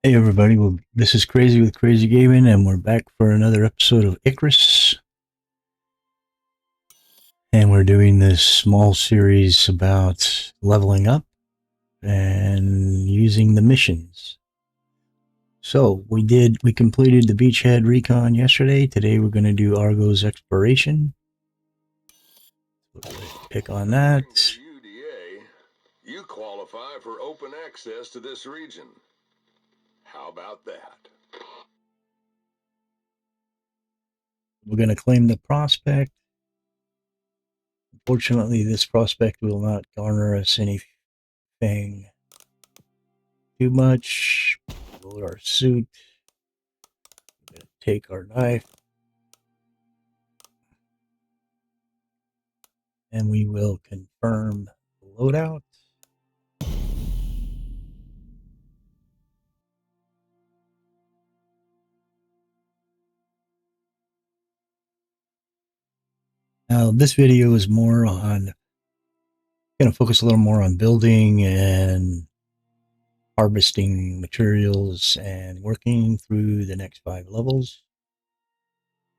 Hey everybody, well, this is Crazy with Crazy Gaming, and we're back for another episode of Icarus. And we're doing this small series about leveling up and using the missions. So we completed the beachhead recon yesterday. Today we're going to do Argos Exploration. Pick on that. According to the UDA, you qualify for open access to this region. How about that? We're going to claim the prospect. Unfortunately, this prospect will not garner us anything too much. Load our suit. Take our knife. And we will confirm the loadout. Now, this video is more on, going to focus a little more on building and harvesting materials and working through the next 5 levels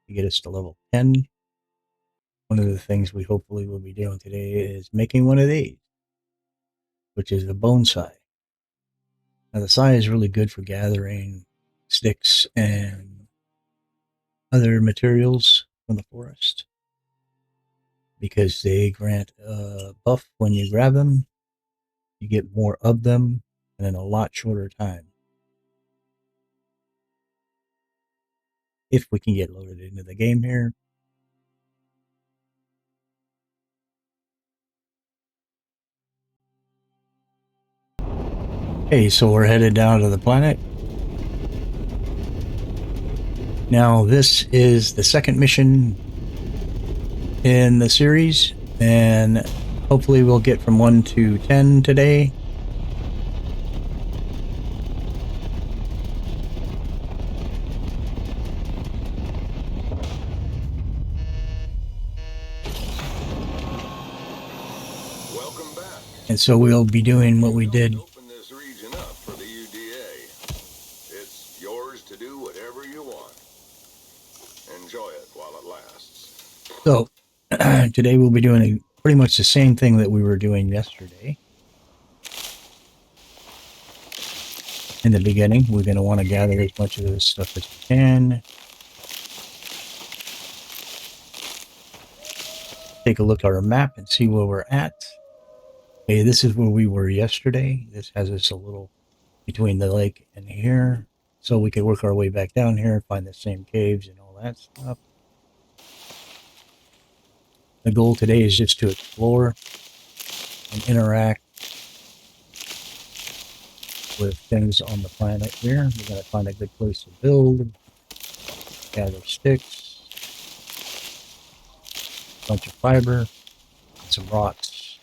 to get us to level 10. One of the things we hopefully will be doing today is making one of these, which is the bonsai. Now, the sai is really good for gathering sticks and other materials from the forest, because they grant a buff when you grab them. You get more of them and in a lot shorter time. If we can get loaded into the game here. Okay, so we're headed down to the planet. Now, this is the second mission in the series, and hopefully we'll get from 1 to 10 today. Welcome back. And so we'll be doing what we did. Open this region up for the UDA. It's yours to do whatever you want. Enjoy it while it lasts. So today we'll be doing pretty much the same thing that we were doing yesterday. In the beginning, we're going to want to gather as much of this stuff as we can. Take a look at our map and see where we're at. Okay, this is where we were yesterday. This has us a little between the lake and here. So we could work our way back down here and find the same caves and all that stuff. The goal today is just to explore and interact with things on the planet here. We're going to find a good place to build, gather sticks, a bunch of fiber, and some rocks.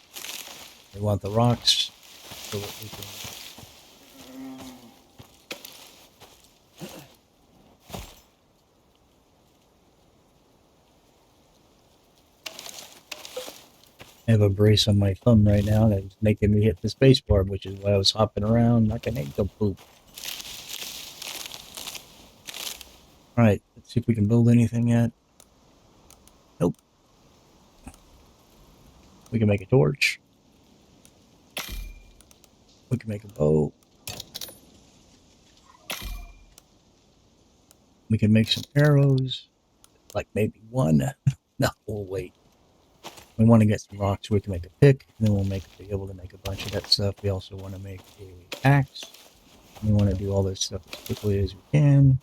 We want the rocks so that we can I have a brace on my thumb right now that's making me hit the space bar, which is why I was hopping around like an egg poop. Alright, let's see if we can build anything yet. Nope. We can make a torch. We can make a bow. We can make some arrows. Like maybe one. No, we'll wait. We want to get some rocks so we can make a pick. And then we'll be able to make a bunch of that stuff. We also want to make a axe. We want to do all this stuff as quickly as we can.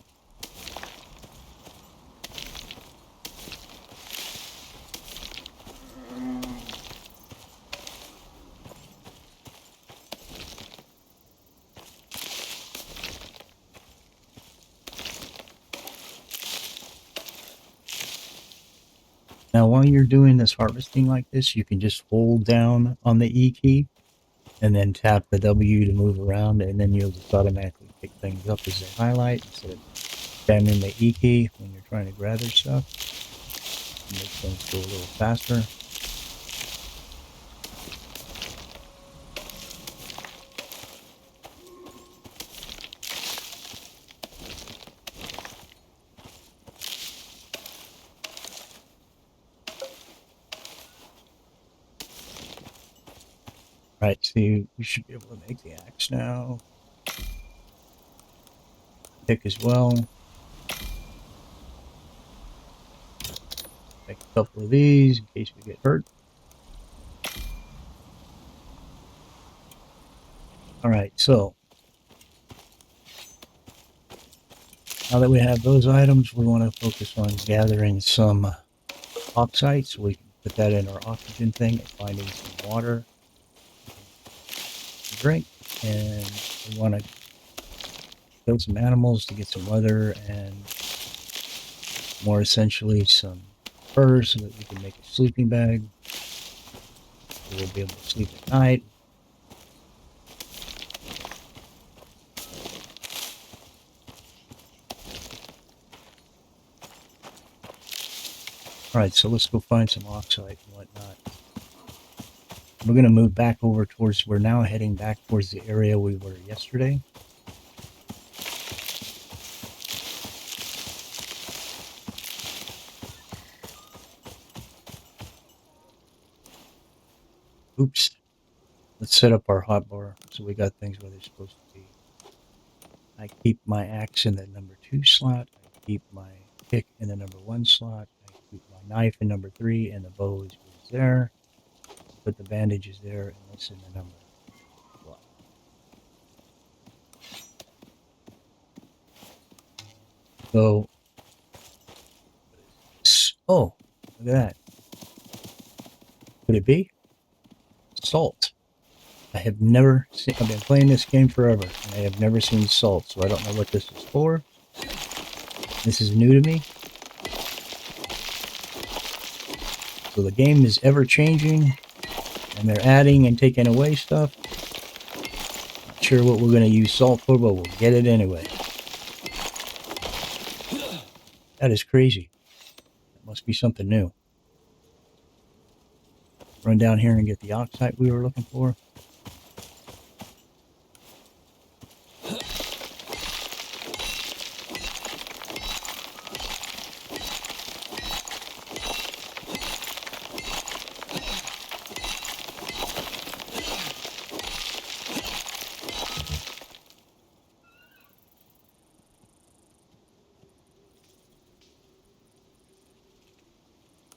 Now, while you're doing this harvesting like this, you can just hold down on the E key and then tap the W to move around, and then you'll just automatically pick things up as they highlight instead of spamming the E key when you're trying to gather stuff. It makes things go a little faster. Alright, see, we should be able to make the axe now. Pick as well. Make a couple of these in case we get hurt. Alright, so now that we have those items, we want to focus on gathering some oxide so we can put that in our oxygen thing and finding some water to drink. And we want to kill some animals to get some leather and more essentially some fur so that we can make a sleeping bag. So we'll be able to sleep at night. Alright, so let's go find some oxide and whatnot. We're going to move back over towards, we're now heading back towards the area we were yesterday. Oops. Let's set up our hotbar so we got things where they're supposed to be. I keep my axe in the number 2 slot. I keep my pick in the number 1 slot. I keep my knife in number 3, and the bow is there. Put the bandages there, and this in the number 1. So, oh, look at that. Could it be? Salt. I have never seen, I've been playing this game forever, and I have never seen salt, so I don't know what this is for. This is new to me. So the game is ever changing, and they're adding and taking away stuff. Not sure what we're going to use salt for, but we'll get it anyway. That is crazy. That must be something new. Run down here and get the oxide we were looking for.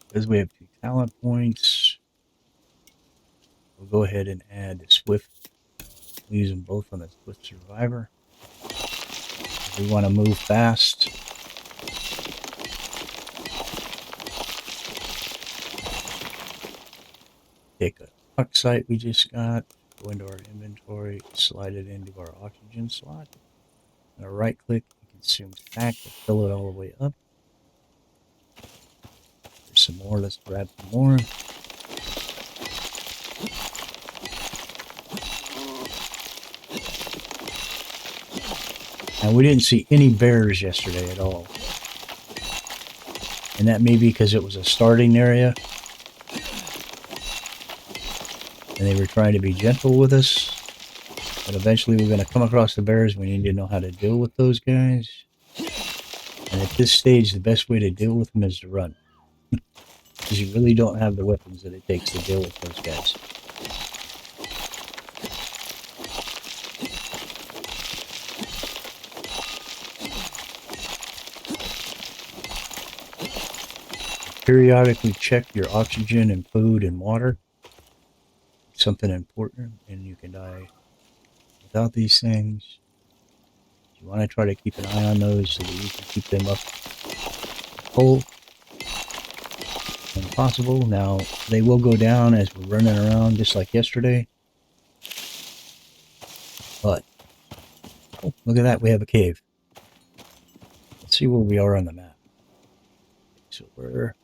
Because we have 2 talent points, we'll go ahead and add the Swift. We'll use them both on the Swift Survivor. If we want to move fast, take a puck site we just got, go into our inventory, slide it into our oxygen slot, and a right click and consume stack to fill it all the way up. There's some more, let's grab some more. And we didn't see any bears yesterday at all. And that may be because it was a starting area. And they were trying to be gentle with us. But eventually we're going to come across the bears. We need to know how to deal with those guys. And at this stage, the best way to deal with them is to run. Because you really don't have the weapons that it takes to deal with those guys. Periodically check your oxygen and food and water. It's something important, and you can die without these things. You want to try to keep an eye on those so that you can keep them up full when possible. Now, they will go down as we're running around just like yesterday. But, oh, look at that, we have a cave. Let's see where we are on the map. So we're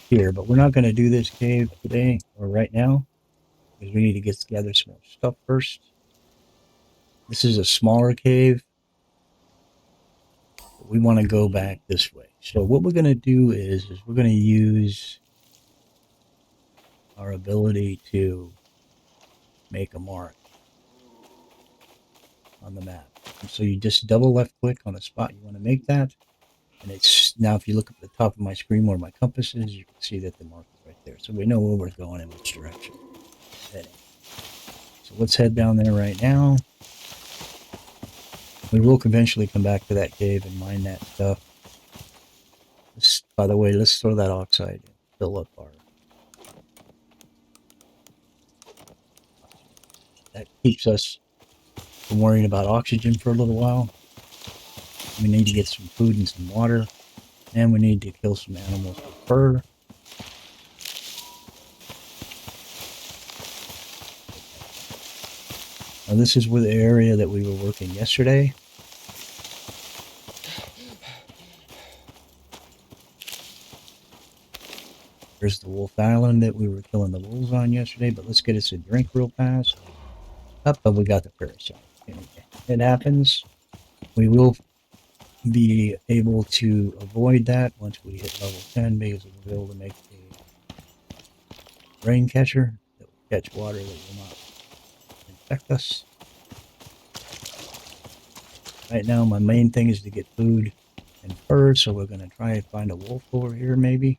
here, but we're not going to do this cave today or right now because we need to gather some more stuff first. This is a smaller cave. We want to go back this way. So what we're going to do is we're going to use our ability to make a mark on the map. And so you just double left click on the spot you want to make that. And it's now, if you look at the top of my screen where my compass is, you can see that the mark is right there, so we know where we're going in which direction we're heading. So let's head down there right now. We will eventually come back to that cave and mine that stuff. By the way, let's throw that oxide and fill up our... That keeps us from worrying about oxygen for a little while. We need to get some food and some water. And we need to kill some animals for fur. Now this is where the area that we were working yesterday. There's the Wolf Island that we were killing the wolves on yesterday, but let's get us a drink real fast. Up, but we got the parasite. It happens. We will be able to avoid that once we hit level 10 because we'll be able to make a rain catcher that will catch water that will not infect us. Right now, my main thing is to get food and fur, so we're going to try and find a wolf over here, maybe.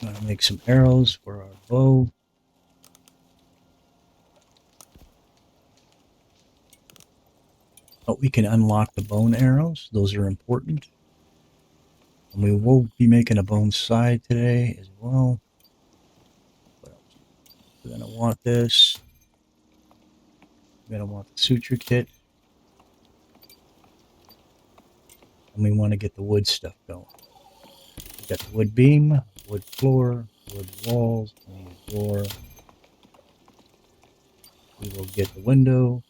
I'm going to make some arrows for our bow. Oh, we can unlock the bone arrows. Those are important. And we will be making a bone side today as well. What else? We're going to want this. We're going to want the suture kit. And we want to get the wood stuff going. We got the wood beam, wood floor, wood walls, we need a door. We will get the window.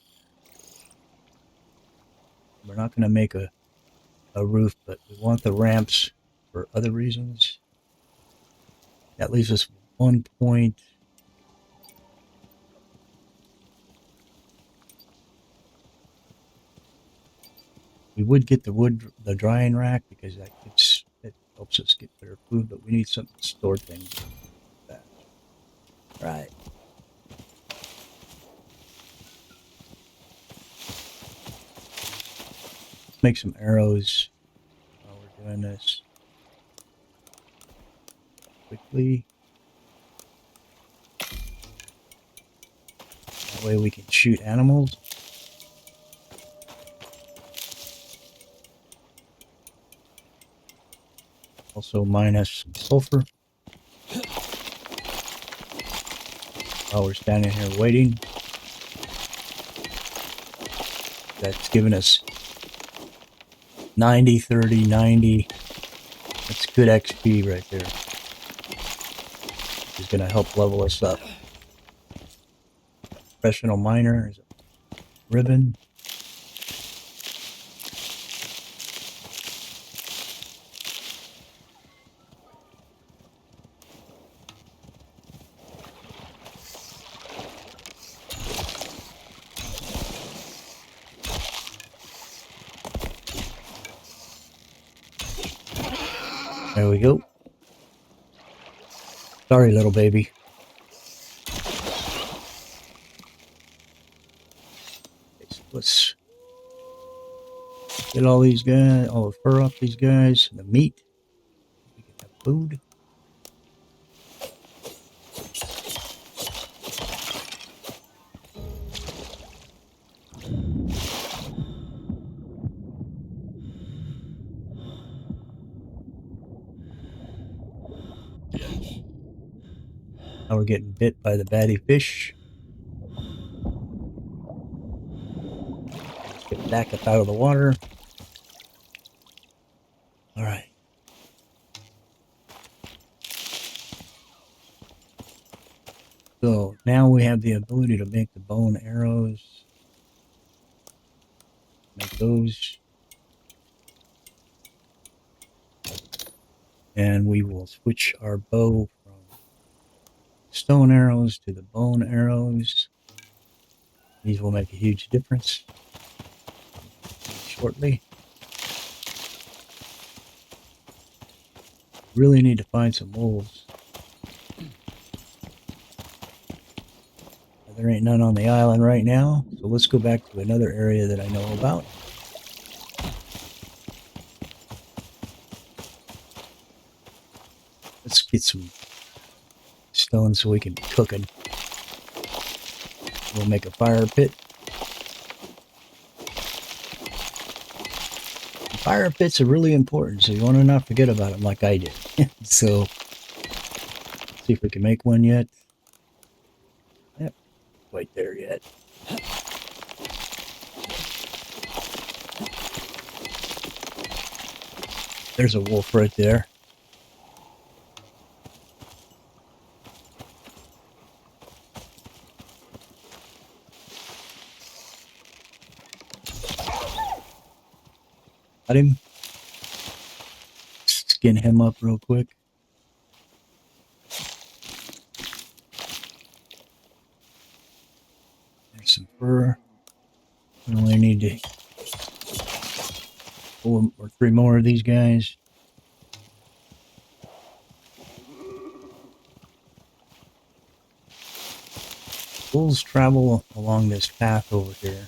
We're not going to make a roof, but we want the ramps for other reasons. That leaves us 1 point. We would get the wood, the drying rack, because it helps us get better food, but we need something to store things fast. Right. Let's make some arrows while we're doing this. Quickly. That way we can shoot animals. Also mine us some sulfur. While we're standing here waiting. That's giving us 90, 30, 90. That's good XP right there. It's going to help level us up. Professional miner is a ribbon. There we go. Sorry, little baby. Okay, so let's get all these guys, all the fur off these guys, the meat. We can have food. Now we're getting bit by the batty fish. Let's get back up out of the water. All right. So now we have the ability to make the bow and arrows. Make those. And we will switch our bow from stone arrows to the bone arrows. These will make a huge difference shortly. Really need to find some wolves. There ain't none on the island right now, so let's go back to another area that I know about. Let's get some stone so we can be cooking. We'll make a fire pit. Fire pits are really important, so you want to not forget about them like I did. So, see if we can make one yet. Yep, quite there yet. There's a wolf right there. Got him. Skin him up real quick. There's some fur. We only need to 4 or 3 more of these guys. Wolves travel along this path over here.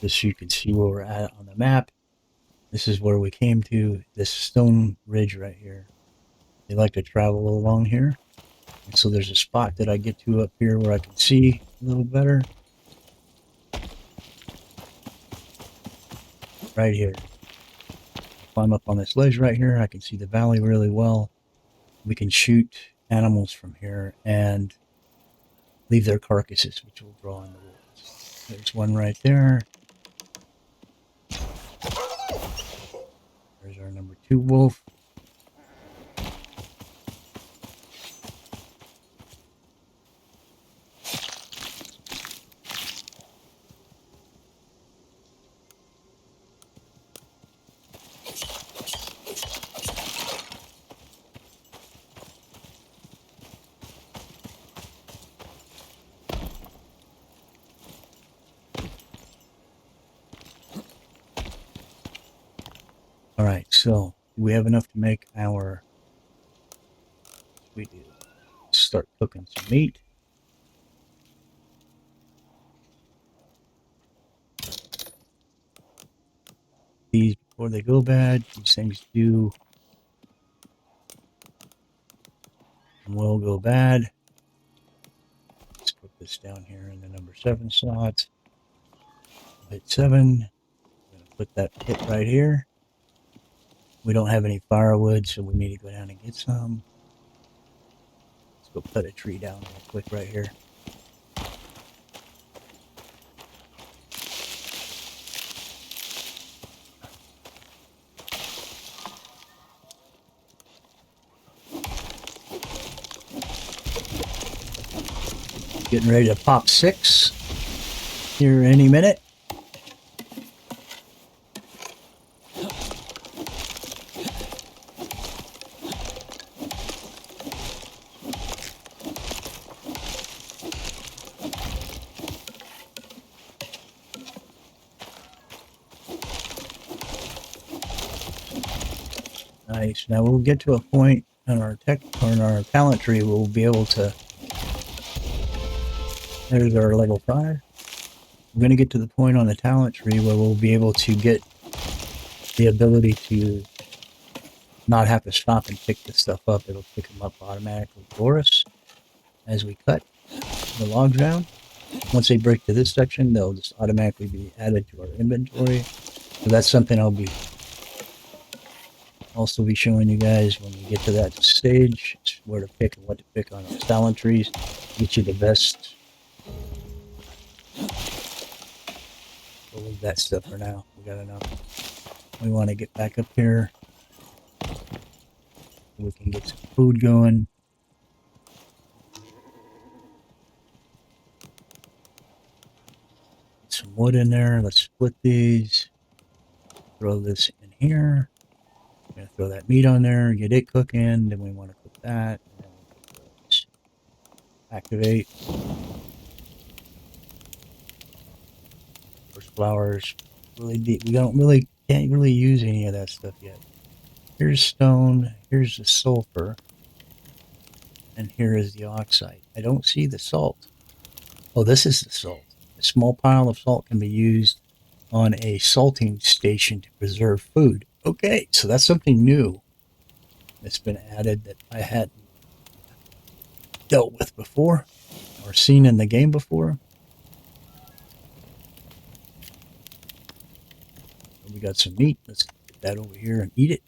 Just so you can see where we're at on the map. This is where we came to, this stone ridge right here. They like to travel along here. And so there's a spot that I get to up here where I can see a little better. Right here. Climb up on this ledge right here. I can see the valley really well. We can shoot animals from here and leave their carcasses, which will draw in the wolves. There's one right there. There's our number 2 wolf. All right, so we have enough to make our. We do. Start cooking some meat. These before they go bad. These things do and will go bad. Let's put this down here in the number 7 slot. Hit 7. I'm gonna put that pit right here. We don't have any firewood, so we need to go down and get some. Let's go cut a tree down real quick right here. Getting ready to pop 6 here any minute. Nice. Now we'll get to a point on our talent tree where we'll be able to. There's our level 5. We're going to get to the point on the talent tree where we'll be able to get the ability to not have to stop and pick this stuff up. It'll pick them up automatically for us as we cut the logs down. Once they break to this section, they'll just automatically be added to our inventory. So that's something I'll be also be showing you guys when we get to that stage. It's where to pick and what to pick on those talent trees. Get you the best. We'll leave that stuff for now. We got enough. We want to get back up here. We can get some food going. Some wood in there. Let's split these. Throw this in here. I'm going to throw that meat on there, get it cooking. Then we want to cook that. And then we'll activate. First flowers. Really deep. We can't really use any of that stuff yet. Here's stone. Here's the sulfur. And here is the oxide. I don't see the salt. Oh, this is the salt. A small pile of salt can be used on a salting station to preserve food. Okay, so that's something new that's been added that I hadn't dealt with before or seen in the game before. We got some meat. Let's get that over here and eat it.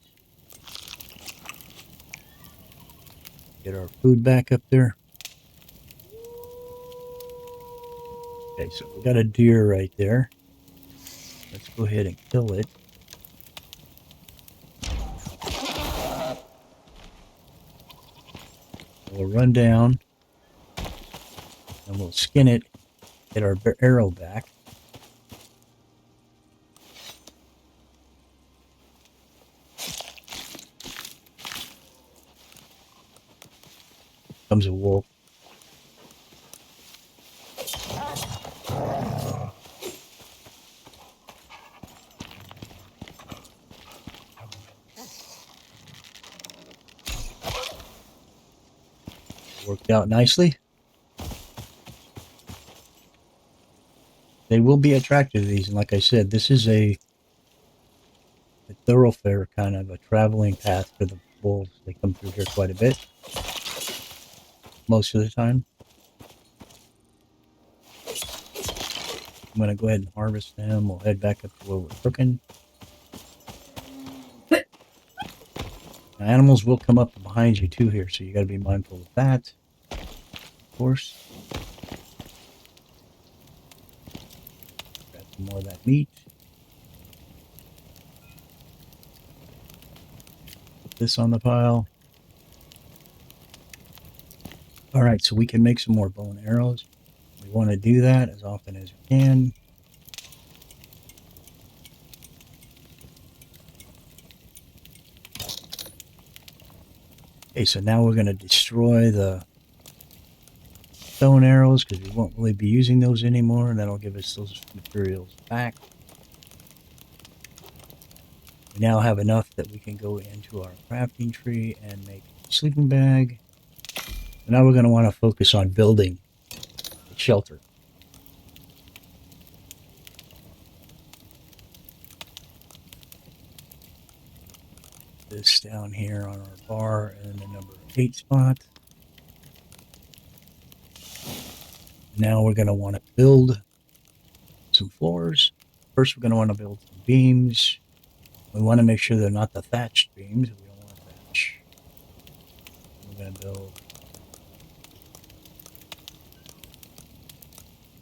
Get our food back up there. Okay, so we got a deer right there. Let's go ahead and kill it. We'll run down and we'll skin it, get our arrow back. Comes a wolf. Worked out nicely. They will be attracted to these, and like I said, this is a thoroughfare, kind of a traveling path for the wolves. They come through here quite a bit, most of the time. I'm going to go ahead and harvest them. We'll head back up to where we're cooking. Now, animals will come up behind you too here, so you got to be mindful of that, of course. Grab some more of that meat. Put this on the pile. All right, so we can make some more bow and arrows. We want to do that as often as we can. Okay, so now we're going to destroy the stone arrows because we won't really be using those anymore, and that'll give us those materials back. We now have enough that we can go into our crafting tree and make a sleeping bag. And now we're going to want to focus on building a shelter. This down here on our bar in the number 8 spot. Now we're going to want to build some floors. First, we're going to want to build some beams. We want to make sure they're not the thatched beams. We don't want to thatch. We're going to build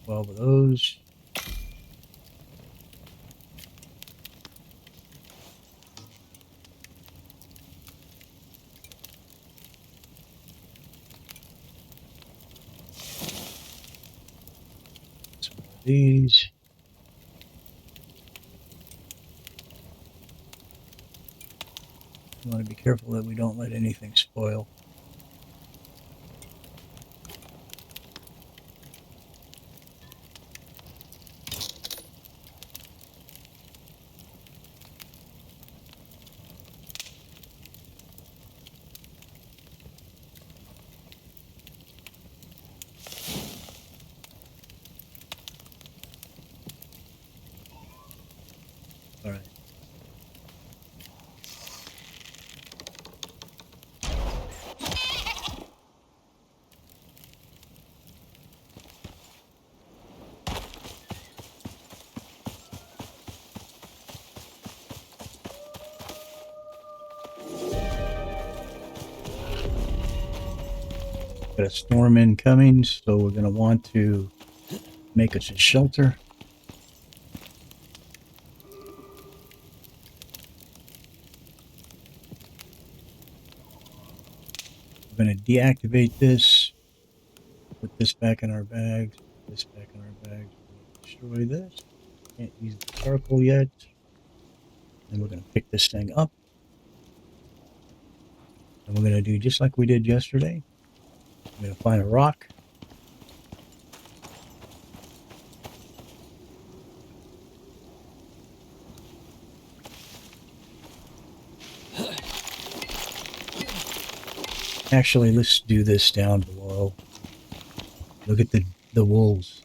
12 of those. Some of these. We want to be careful that we don't let anything spoil. All right. Got a storm incoming, so we're going to want to make us a shelter. We're going to deactivate this, put this back in our bags, put this back in our bags. Destroy this. Can't use the charcoal yet. And we're going to pick this thing up. And we're going to do just like we did yesterday. I'm going to find a rock. Actually, let's do this down below. Look at the the wolves.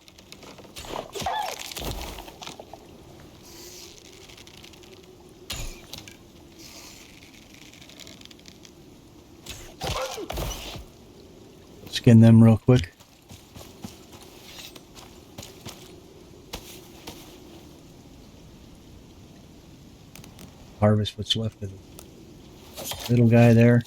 Skin them real quick. Harvest what's left of the little guy there.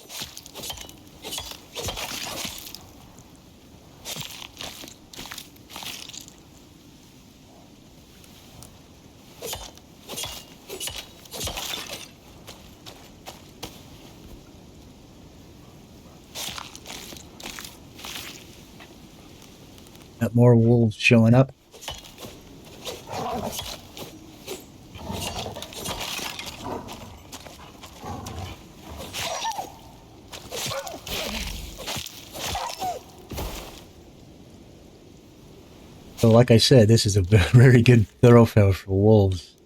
Got more wolves showing up. So like I said, this is a very good thoroughfare for wolves.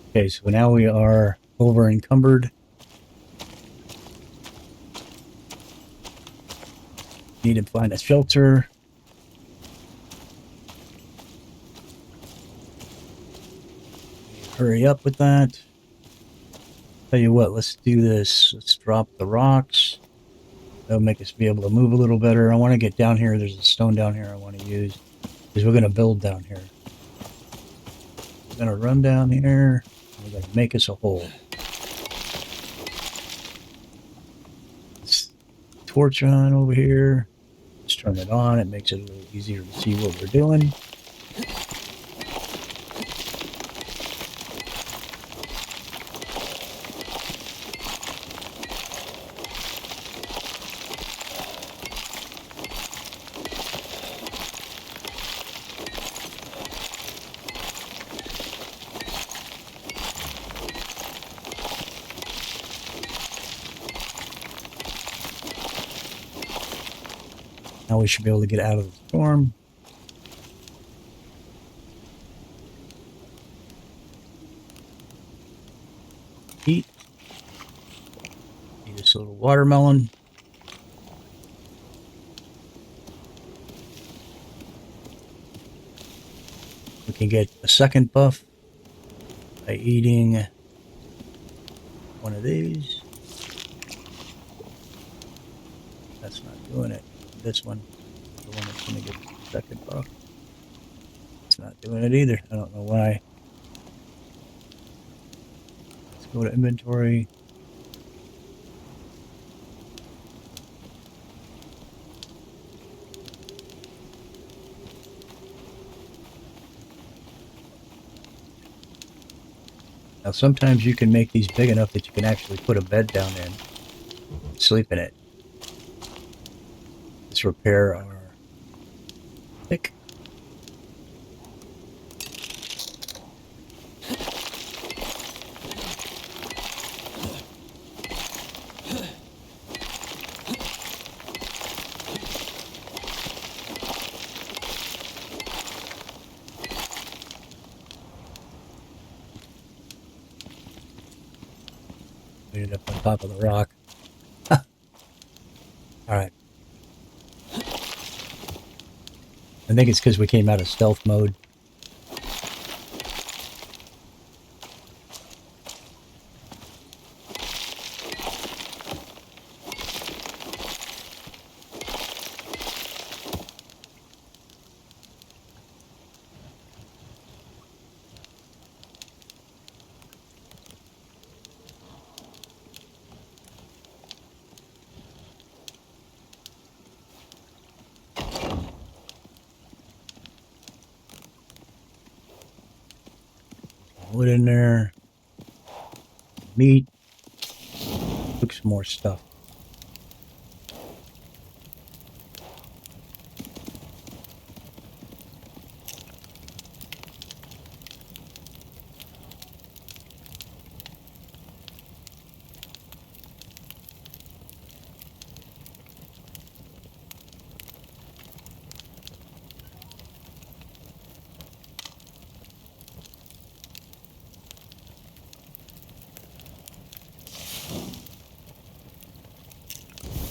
Okay, so now we are over encumbered. Need to find a shelter. Hurry up with that. Tell you what, let's do this. Let's drop the rocks. That'll make us be able to move a little better. I want to get down here. There's a stone down here I want to use because we're going to build down here. We're going to run down here. We're going to make us a hole. Let's torch on over here. Let's turn it on. It makes it a little easier to see what we're doing. Now we should be able to get out of the storm. Eat. Eat this little watermelon. We can get a second buff by eating one of these. That's not doing it. This one, the one that's going to get the second buff. It's not doing it either. I don't know why. Let's go to inventory. Now sometimes you can make these big enough that you can actually put a bed down in and sleep in it. Let's repair our pick. We ended up on top of the rock. Alright. I think it's because we came out of stealth mode. Wood in there. Meat. Cook some more stuff.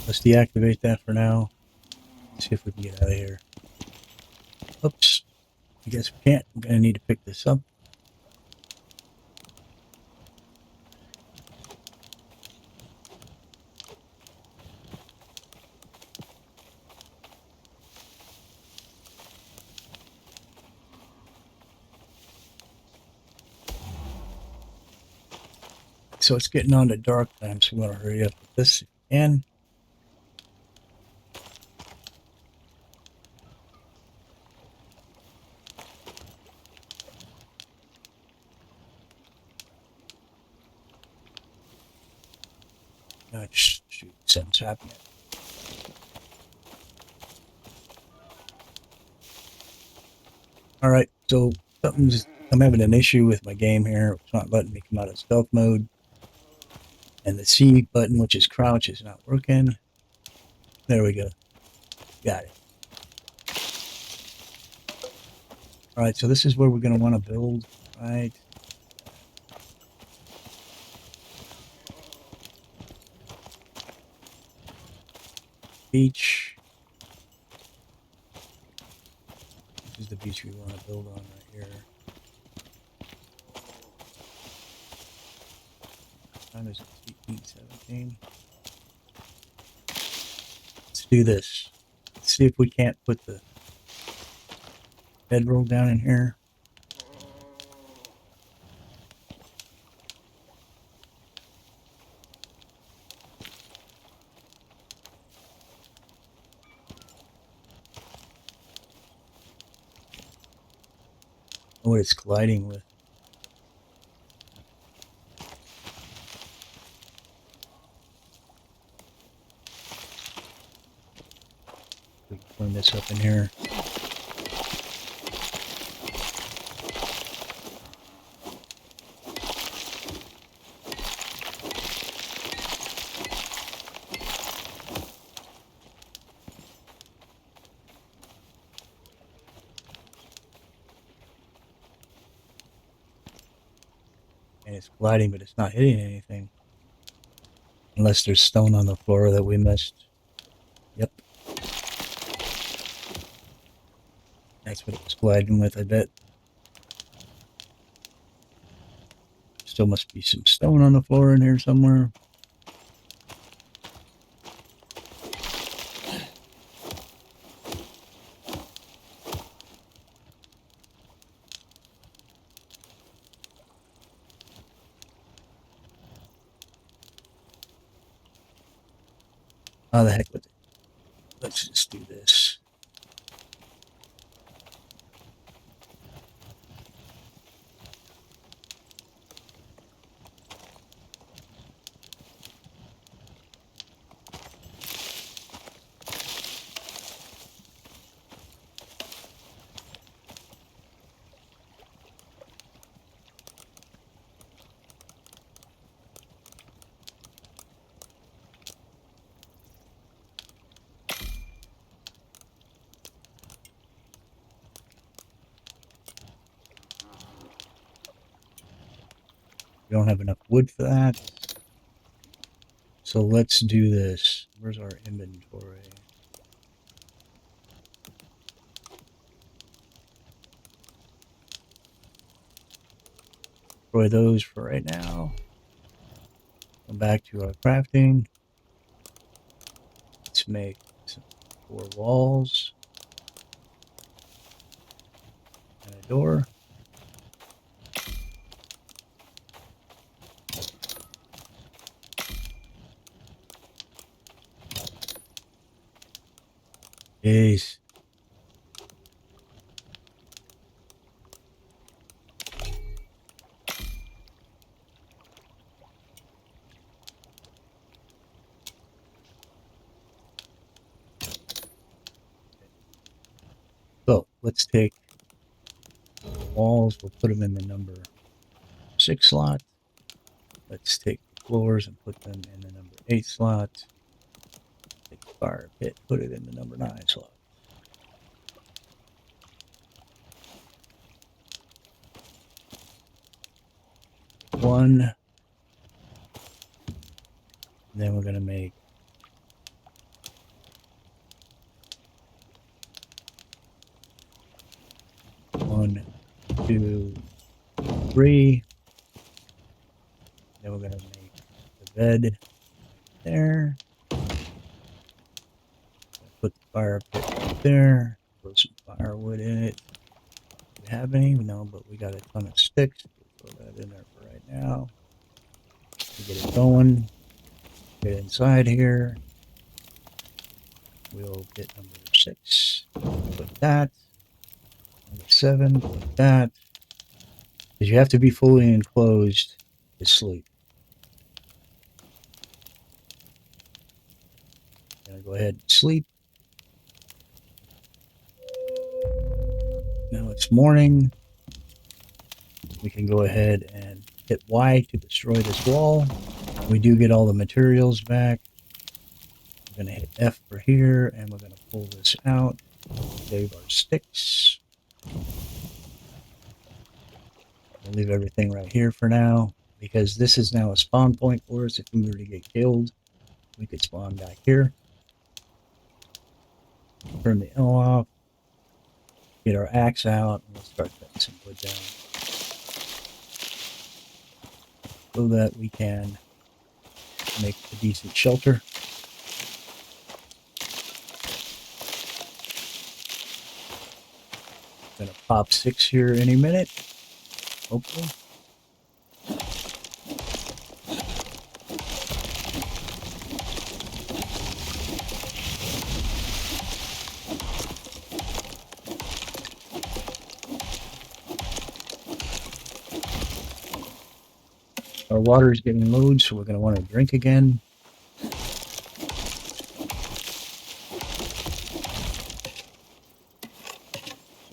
Let's deactivate that for now. See if we can get out of here. Oops. I guess we can't. I'm going to need to pick this up. So it's getting on to dark time, so we want to hurry up with this if we can. Shoot, something's happening. All right, so I'm having an issue with my game here. It's not letting me come out of stealth mode. And the C button, which is crouch, is not working. There we go. Got it. All right, so this is where we're going to want to build, right? Beach. This is the beach we want to build on right here. Time is 18:17. Let's do this. Let's see if we can't put the bedroll down in here. What it's colliding with. We can clean this up in here. And it's gliding, but it's not hitting anything. Unless there's stone on the floor that we missed. Yep. That's what it was gliding with, I bet. Still must be some stone on the floor in here somewhere. Oh, the heck with it. Let's just do this. We don't have enough wood for that. So let's do this. Where's our inventory? Destroy those for right now. Come back to our crafting. Let's make some 4 walls and a door. Jeez. So let's take the walls. We'll put them in the number 6 slot. Let's take the floors and put them in the number 8 slot. Take the fire pit, put it in the number 9 slot. One. And then we're going to make 1, 2, 3. Then we're going to make the bed right there. Put the fire pit right there. Throw some firewood in it. Do we have any? No, but we got a ton of sticks. We'll throw that in there for right now. We'll get it going. Get inside here. We'll get number 6. Put that. Number 7. Put that. Because you have to be fully enclosed to sleep. Gonna go ahead and sleep. Now it's morning. We can go ahead and hit Y to destroy this wall. We do get all the materials back. We're going to hit F for here, and we're going to pull this out. Save our sticks. We'll leave everything right here for now, because this is now a spawn point for us. If we were to get killed, we could spawn back here. Turn the L off. Get our axe out, and we'll start cutting some wood down, so that we can make a decent shelter. Gonna pop 6 here any minute, hopefully. Our water is getting low, so we're going to want to drink again.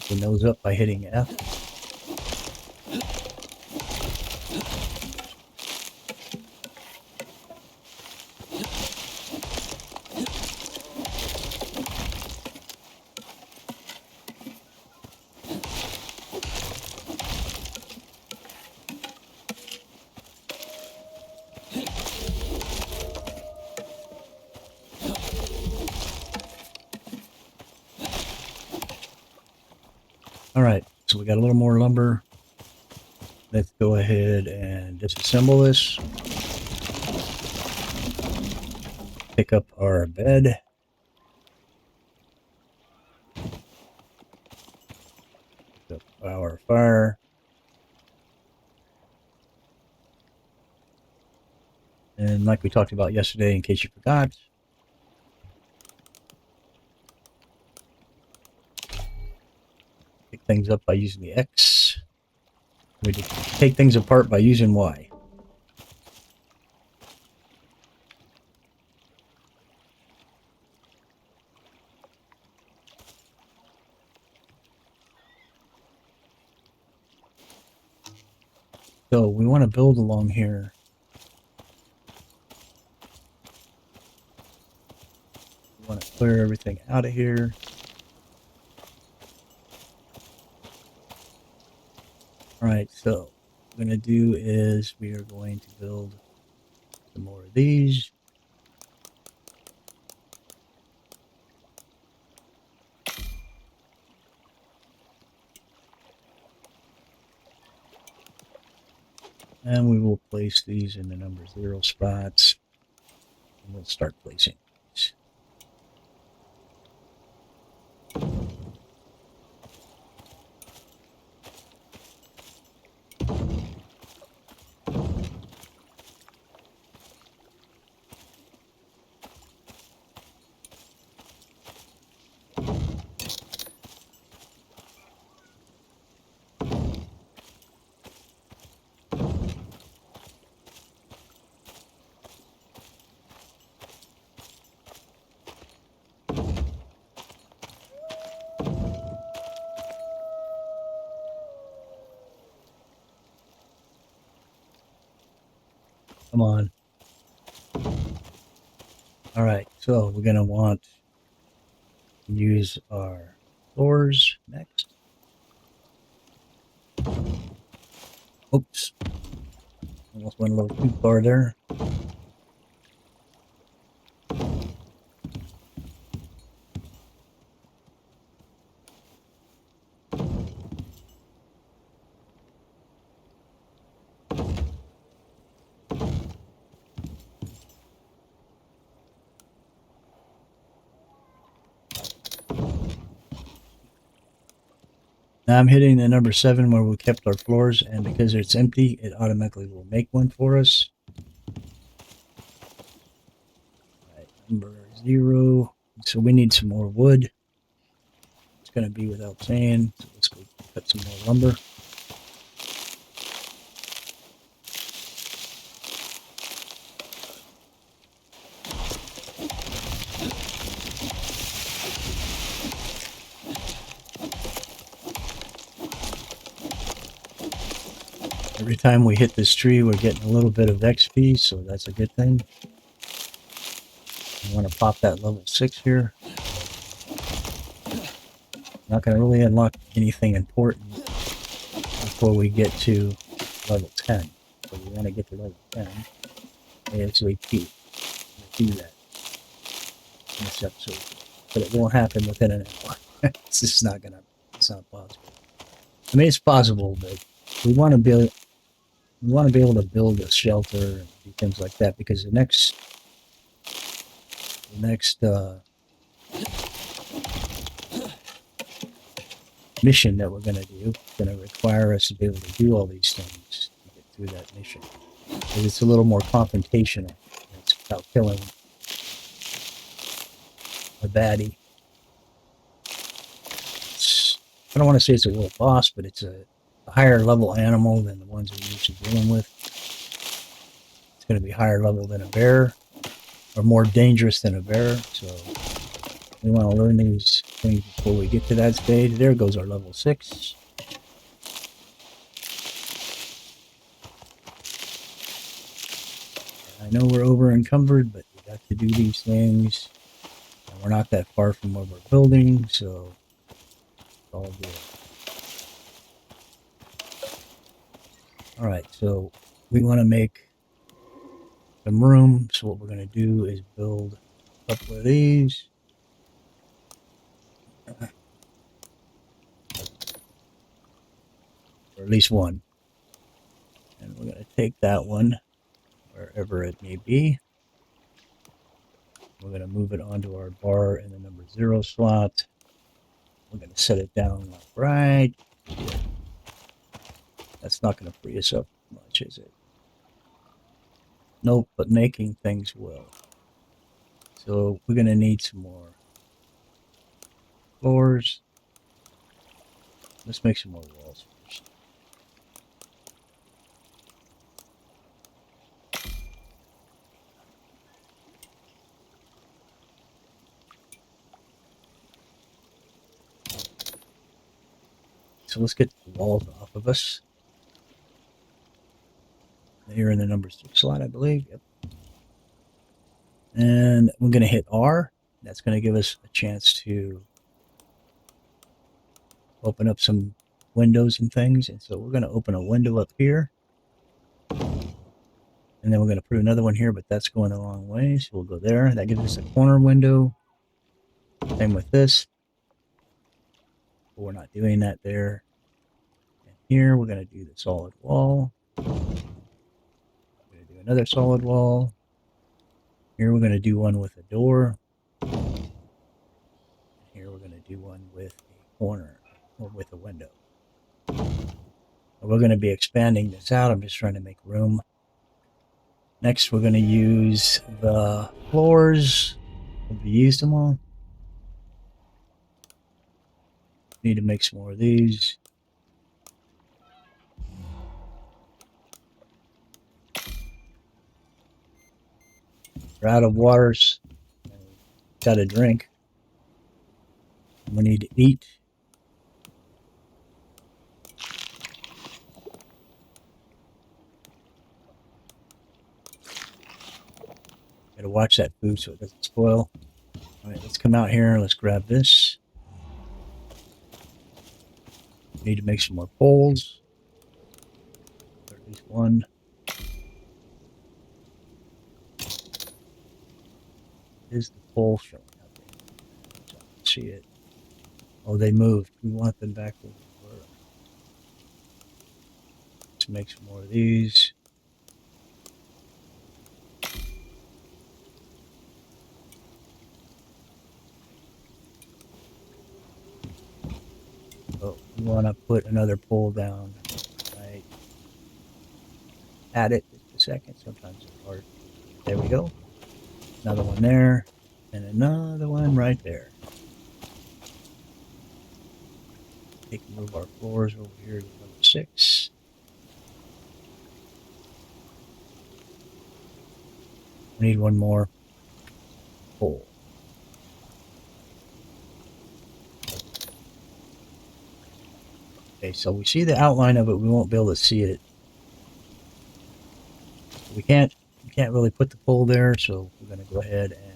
Open those up by hitting F. Alright, so we got a little more lumber. Let's go ahead and disassemble this. Pick up our bed. Pick up our fire. And like we talked about yesterday, in case you forgot, pick things up by using the X. We take things apart by using Y. So we want to build along here. We want to clear everything out of here. Alright, so what we're going to do is we are going to build some more of these. And we will place these in the number 0 spots. And we'll start placing these. Come on. Alright, so we're going to want to use our doors next. Oops. Almost went a little too far there. Now I'm hitting the number 7 where we kept our floors, and because it's empty, it automatically will make one for us. Right, number 0. So we need some more wood. It's going to be without saying. So let's go cut some more lumber. Every time we hit this tree, we're getting a little bit of XP, so that's a good thing. I want to pop that level 6 here. Not going to really unlock anything important before we get to level 10. So we want to get to level 10 ASAP. Do that in this episode, but it won't happen within an hour. It's just not gonna. It's not possible. I mean, it's possible, but we want to build. We want to be able to build a shelter and do things like that because the next mission that we're going to do is going to require us to be able to do all these things to get through that mission. Because it's a little more confrontational. It's about killing a baddie. I don't want to say it's a real boss, but it's a higher level animal than the ones we're usually dealing with. It's going to be higher level than a bear, or more dangerous than a bear. So we want to learn these things before we get to that stage. There goes our level 6. I know we're over encumbered, but we got to do these things. And we're not that far from where we're building, so it's all good. Alright, so we want to make some room. So what we're going to do is build a couple of these. Or at least one. And we're going to take that one wherever it may be. We're going to move it onto our bar in the number 0 slot. We're going to set it down like right here. That's not going to free us up much, is it? Nope, but making things will. So we're going to need some more floors. Let's make some more walls first. So let's get the walls off of us. Here in the number 6 slot, I believe. Yep. And we're going to hit R. That's going to give us a chance to open up some windows and things. And so we're going to open a window up here. And then we're going to put another one here, but that's going the wrong way. So we'll go there. That gives us a corner window. Same with this. But we're not doing that there. And here we're going to do the solid wall. We're going to do another solid wall. Here we're going to do one with a door. And here we're going to do one with a corner or with a window. We're going to be expanding this out. I'm just trying to make room. Next, we're going to use the floors. Have we used them all? Need to make some more of these. We're out of waters. Got a drink. We need to eat. Gotta watch that food so it doesn't spoil. Alright, let's come out here and let's grab this. Need to make some more poles. Or at least one. Is the pole showing up there? So I can see it. Oh, they moved. We want them back where they were. Let's make some more of these. Oh, you want to put another pole down right at it. Just a second. Sometimes it's hard. There we go. Another one there, and another one right there. We can move our floors over here to number 6. We need one more pole. Okay, so we see the outline of it. We won't be able to see it. We can't really put the pole there, so we're going to go ahead and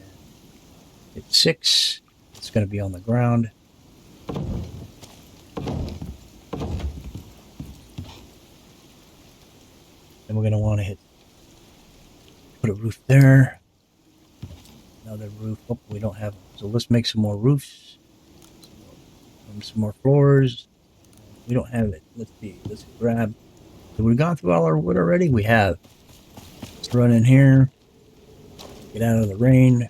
hit 6. It's going to be on the ground. And we're going to want to put a roof there. Another roof. Oh, we don't have them. So let's make some more roofs. Some more floors. We don't have it. Let's see. Let's grab. Have we gone through all our wood already? We have. Let's run in here. Get out of the rain.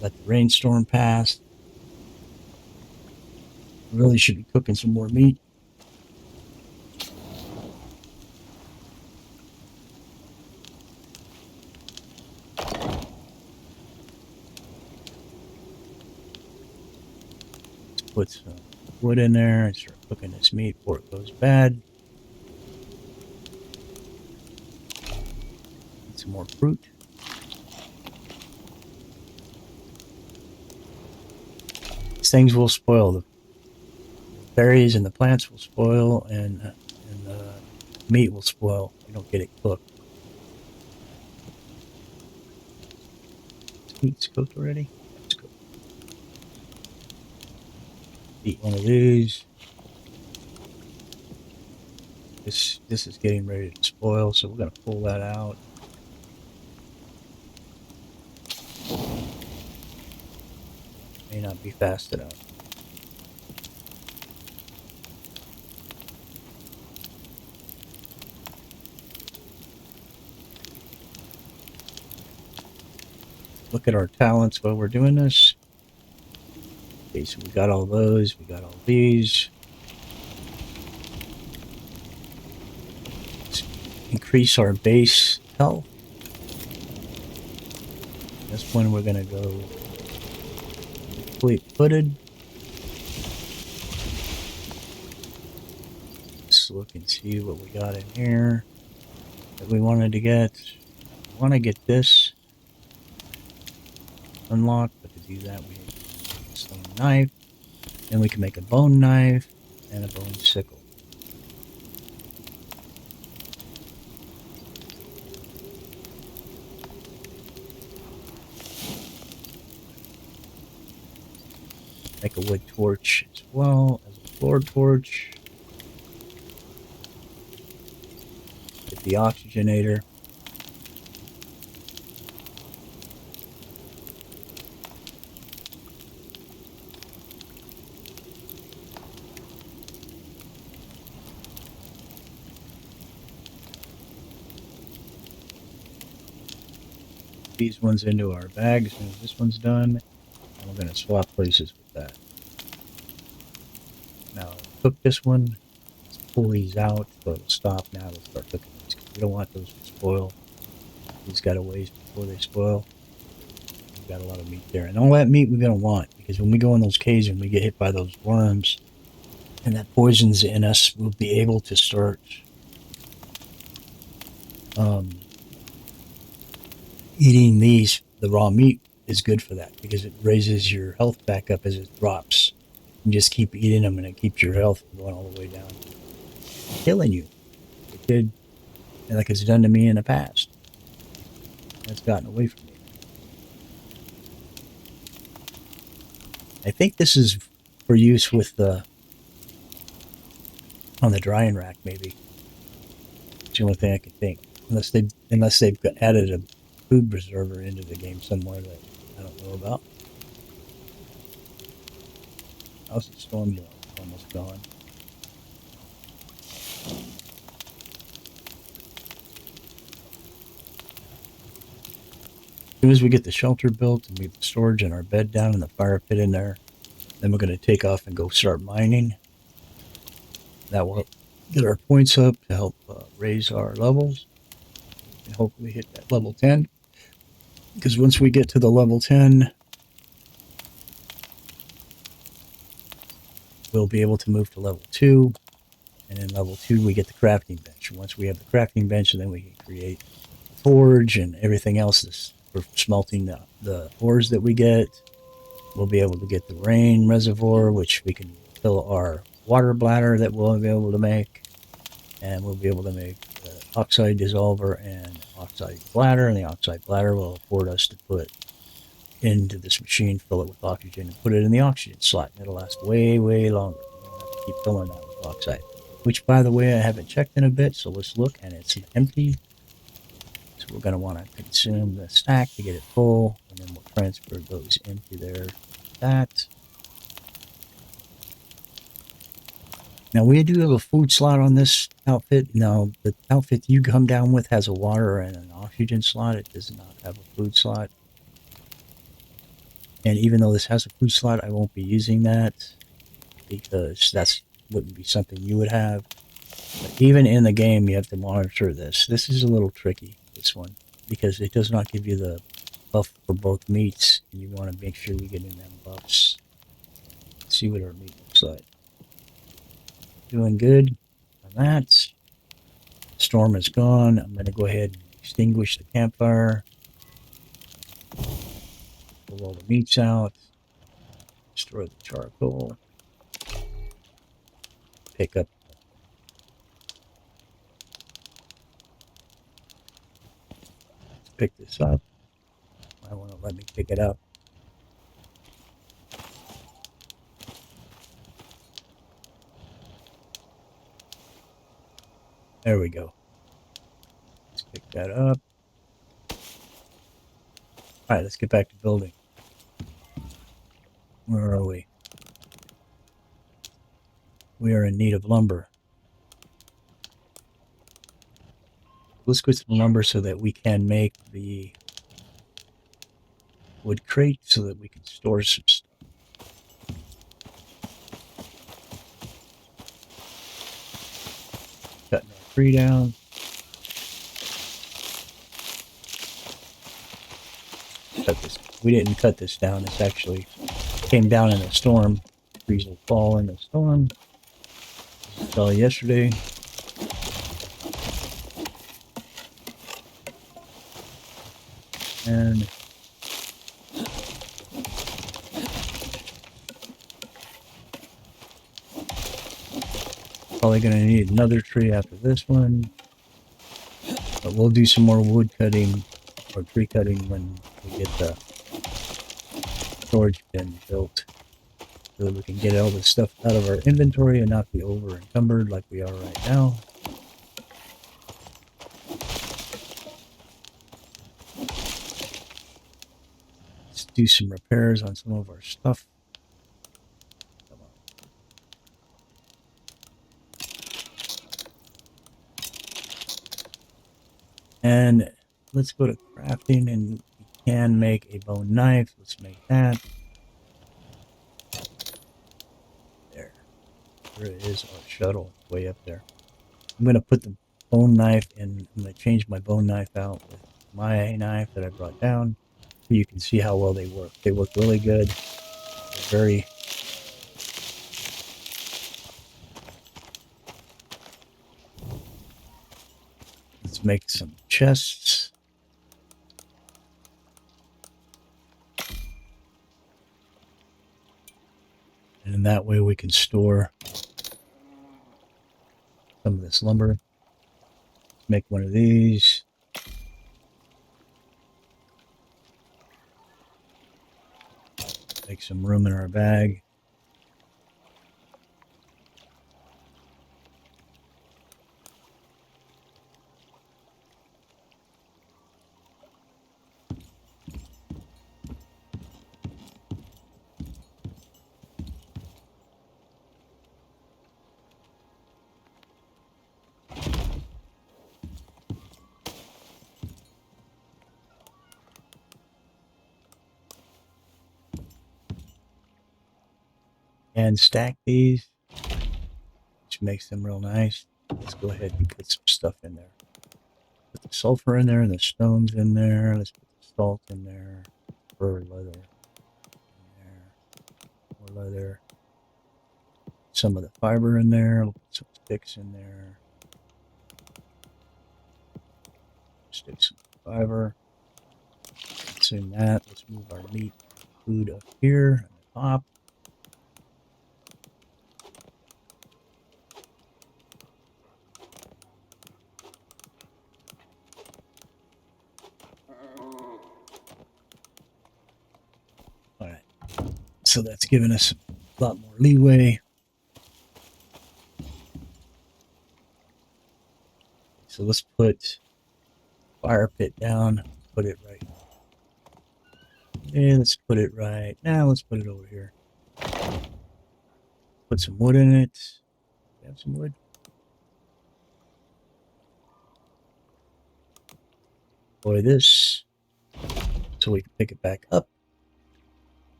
Let the rainstorm pass. Really should be cooking some more meat. Let's put some wood in there and start cooking this meat before it goes bad. Get some more fruit. These things will spoil. The berries and the plants will spoil, and the meat will spoil if you don't get it cooked. This meat's cooked already? It's cooked. Eat one of these. This is getting ready to spoil, so we're going to pull that out. May not be fast enough. Look at our talents while we're doing this. Okay, so we got all those, we got all these. Let's increase our base health. That's when we're going to go fleet-footed. Let's look and see what we got in here that we wanted to get. We want to get this unlocked, but to do that we need a stone knife. Then we can make a bone knife and a bone sickle. Make a wood torch as well as a floor torch. Get the oxygenator. These ones into our bag as soon as this one's done. And we're going to swap places with that. Now, cook this one. Let's pull these out so it'll stop now. We'll start cooking these. We don't want those to spoil. These got to wait before they spoil. We've got a lot of meat there. And all that meat we're going to want, because when we go in those caves and we get hit by those worms and that poison's in us, we'll be able to start eating these. The raw meat is good for that because it raises your health back up as it drops. You just keep eating them and it keeps your health going all the way down, killing you. It did, like it's done to me in the past. It's gotten away from me. I think this is for use with on the drying rack, maybe. It's the only thing I can think, unless they've added a food preserver into the game somewhere that I don't know about. How's the storm doing? Almost gone. As soon as we get the shelter built and we get the storage and our bed down and the fire pit in there, then we're going to take off and go start mining. That will get our points up to help raise our levels and hopefully hit that level 10. Because once we get to the level 10, we'll be able to move to level 2. And in level 2, we get the crafting bench. Once we have the crafting bench, then we can create a forge and everything else for smelting the ores that we get. We'll be able to get the rain reservoir, which we can fill our water bladder that we'll be able to make. And we'll be able to make the oxide dissolver and oxide bladder. And the oxide bladder will afford us to put into this machine, fill it with oxygen, and put it in the oxygen slot. And it'll last way, way longer. We don't have to keep filling that with oxide. Which, by the way, I haven't checked in a bit, so let's look, and it's empty. So we're going to want to consume the stack to get it full, and then we'll transfer those into there. That. Now, we do have a food slot on this outfit. Now, the outfit you come down with has a water and an oxygen slot. It does not have a food slot. And even though this has a food slot, I won't be using that because that wouldn't be something you would have. But even in the game, you have to monitor this. This is a little tricky, this one, because it does not give you the buff for both meats, and you want to make sure you get in them buffs. Let's see what our meat looks like. Doing good on that. Storm is gone. I'm going to go ahead and extinguish the campfire. Pull all the meats out. Destroy the charcoal. Pick up. Pick this up. I want to let me pick it up. There we go. Let's pick that up. All right, let's get back to building. Where are we? We are in need of lumber. Let's get some lumber so that we can make the wood crate so that we can store some stuff. Cutting our tree down. Cut this. We didn't cut this down. This actually came down in a storm. Trees will fall in a storm. Saw yesterday. And probably going to need another tree after this one. But we'll do some more wood cutting or tree cutting when we get the storage bin built, so that we can get all this stuff out of our inventory and not be over encumbered like we are right now. Let's do some repairs on some of our stuff. Come on. And let's go to crafting, and we can make a bone knife. Let's make that. There. There is our shuttle way up there. I'm going to put the bone knife in. I'm going to change my bone knife out with my knife that I brought down, so you can see how well they work. They work really good. They're very... Let's make some chests. And in that way we can store some of this lumber. Let's make one of these. Make some room in our bag. And stack these. which makes them real nice. Let's go ahead and put some stuff in there. Put the sulfur in there and the stones in there. Let's put the salt in there. Fur leather in there. More leather. Some of the fiber in there. We'll put some sticks in there. Stick some fiber. Consume that. Let's move our meat food up here on the top. All right. So that's giving us a lot more leeway. So let's put fire pit down. Put it right. And let's put it right. Now let's put it over here. Put some wood in it. Have some wood. Deploy this so we can pick it back up.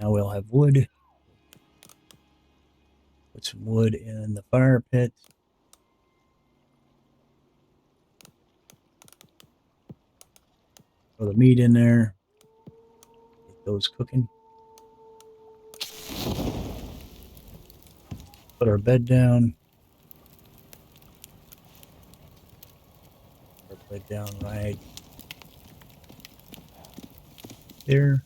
Now we'll have wood. Put some wood in the fire pit. Throw the meat in there. Get those cooking. Put our bed down. Put our bed down right there.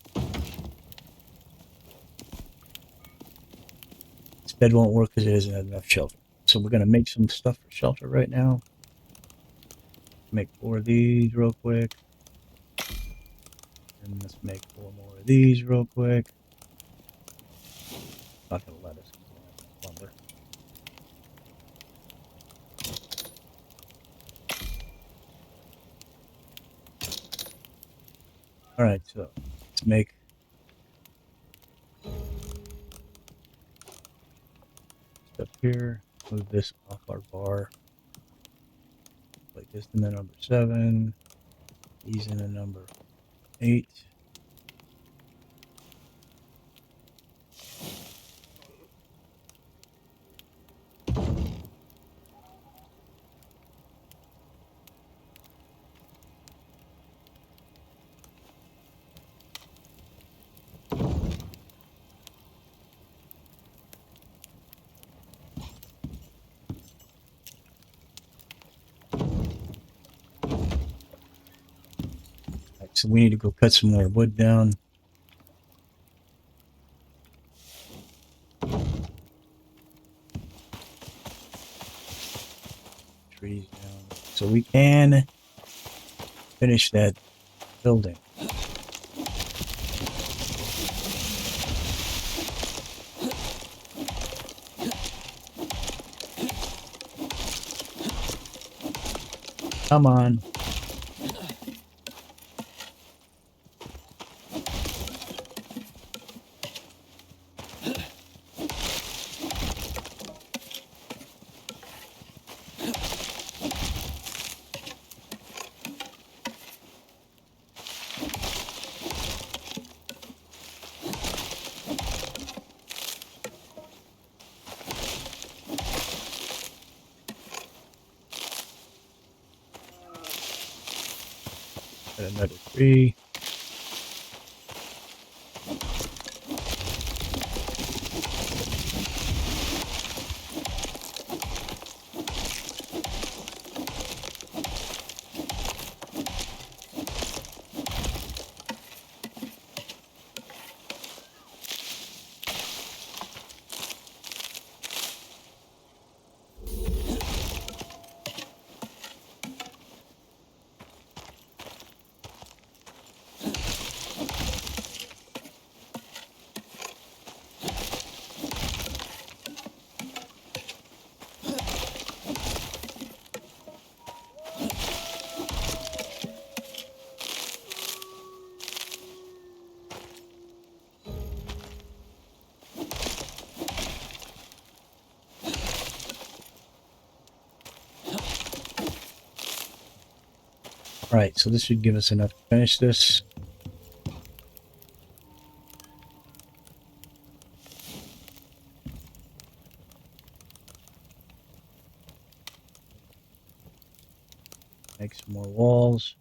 This bed won't work because it doesn't have enough shelter. So we're going to make some stuff for shelter right now. Make 4 of these real quick. And let's make 4 more of these real quick. Not going to let us lumber. All right, so let's make stuff here. Move this off our bar. Like this in the number 7. These in the number 8. So we need to go cut some more wood down. Trees down. So we can finish that building. Come on. Another 3. All right, so this should give us enough to finish this. Make some more walls.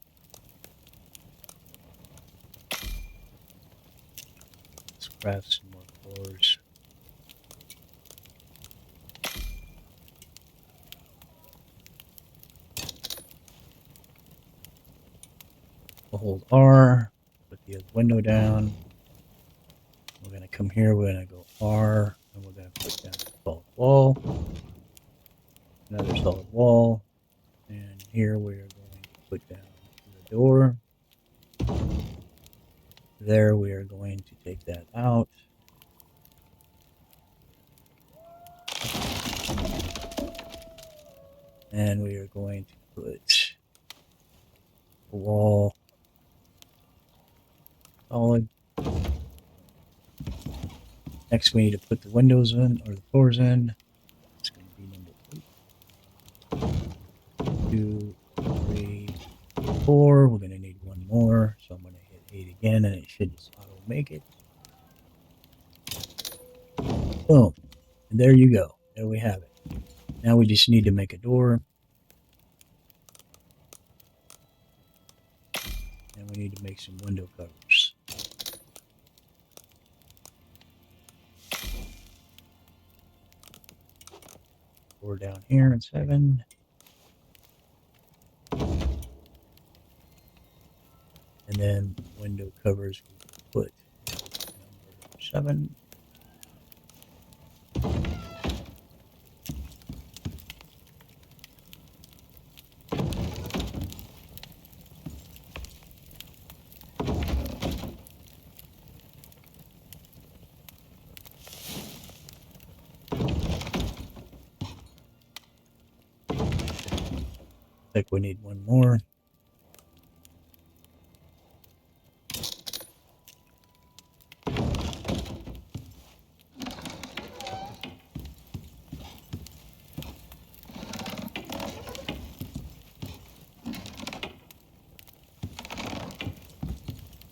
Let's craft some more floors. We'll hold R, put the other window down. We're going to come here, we're going to go R, and we're going to put down a solid wall. Another solid wall. And here we are going to put down the door. There we are going to take that out. And we are going to put a wall solid. Next we need to put the windows in, or the floors in. It's going to be number 8. 2, 3, 4. We're going to need one more. So I'm going to hit 8 again and it should just auto make it. Boom. And there you go. There we have it. Now we just need to make a door. And we need to make some window covers. Door down here in 7. And then window covers we put number 7. I think we need one more.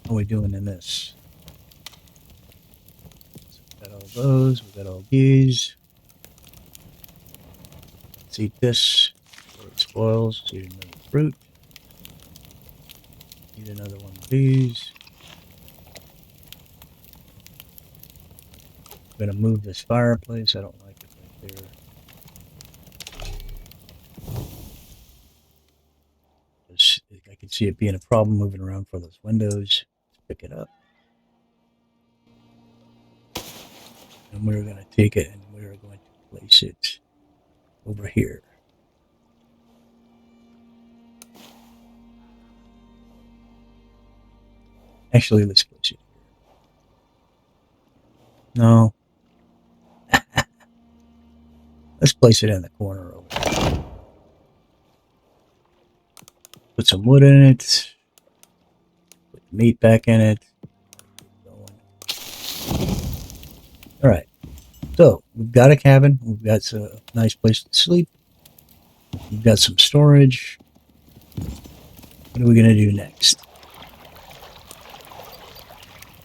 How are we doing in this? So we got all those, we got all these. Let's eat this before it spoils. Let's eat another fruit. Eat another one of these. I'm going to move this fireplace. I don't like it right there. I can see it being a problem moving around for those windows. Let's pick it up. And we're going to take it and we're going to place it over here. Actually, let's place it here. No. Let's place it in the corner over there. Put some wood in it. Put the meat back in it. Alright. So, we've got a cabin. We've got a nice place to sleep. We've got some storage. What are we going to do next?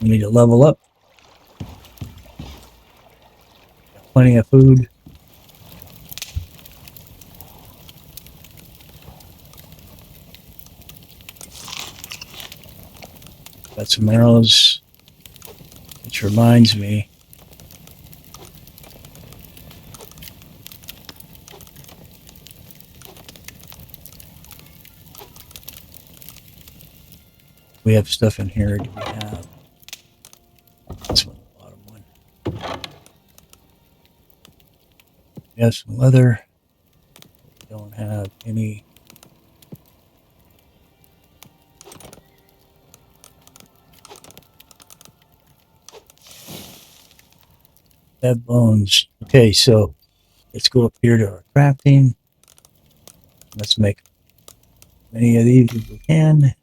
We need to level up. Got plenty of food. Got some arrows. Which reminds me. We have stuff in here. Do we have? This one, the bottom one. We have some leather. We don't have any. Have bones. Okay, so let's go up here to our crafting. Let's make many of these as we can.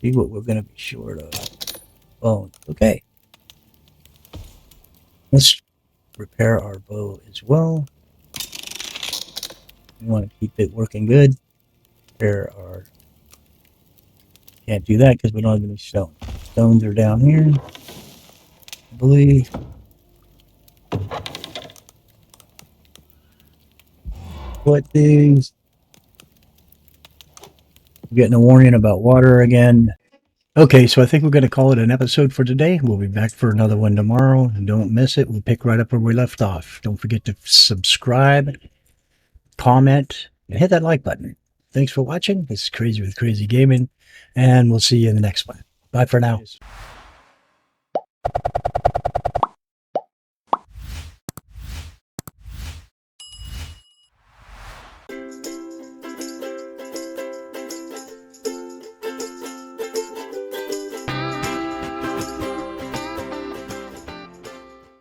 See what we're going to be short of. Bones. Okay. Let's repair our bow as well. We want to keep it working good. Repair our... Can't do that because we don't have any stone. Stones are down here, I believe. What these? Getting a warning about water again. Okay, so I think we're going to call it an episode for today. We'll be back for another one tomorrow. Don't miss it. We'll pick right up where we left off. Don't forget to subscribe, comment, and hit that like button. Thanks for watching. This is Crazy with Crazy Gaming, and we'll see you in the next one. Bye for now.